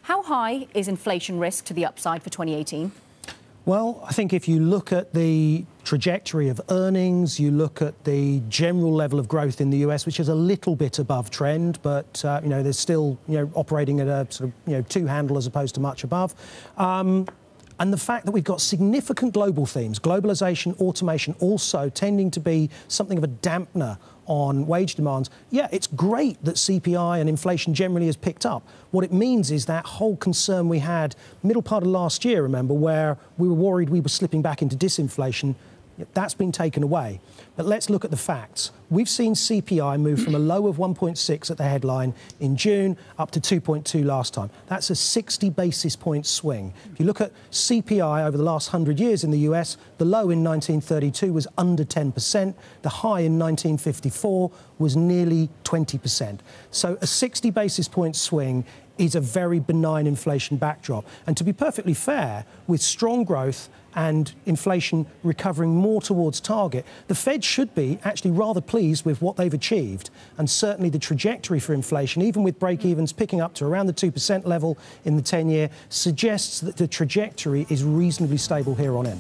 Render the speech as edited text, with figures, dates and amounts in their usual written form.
How high is inflation risk to the upside for 2018? Well, I think if you look at the trajectory of earnings, you look at the general level of growth in the US, which is a little bit above trend, but they're still operating at a sort of two handle as opposed to much above. And the fact that we've got significant global themes, globalization, automation, also tending to be something of a dampener on wage demands. Yeah, it's great that CPI and inflation generally has picked up. What it means is that whole concern we had middle part of last year, remember, where we were worried we were slipping back into disinflation, that's been taken away. But let's look at the facts. We've seen CPI move from a low of 1.6 at the headline in June up to 2.2 last time. That's a 60 basis point swing. If you look at CPI over the last 100 years in the US, the low in 1932 was under 10%. The high in 1954 was nearly 20%. So a 60 basis point swing is a very benign inflation backdrop. And to be perfectly fair, with strong growth and inflation recovering more towards target, the Fed should be actually rather pleased with what they've achieved. And certainly the trajectory for inflation, even with break-evens picking up to around the 2% level in the 10-year, suggests that the trajectory is reasonably stable here on in.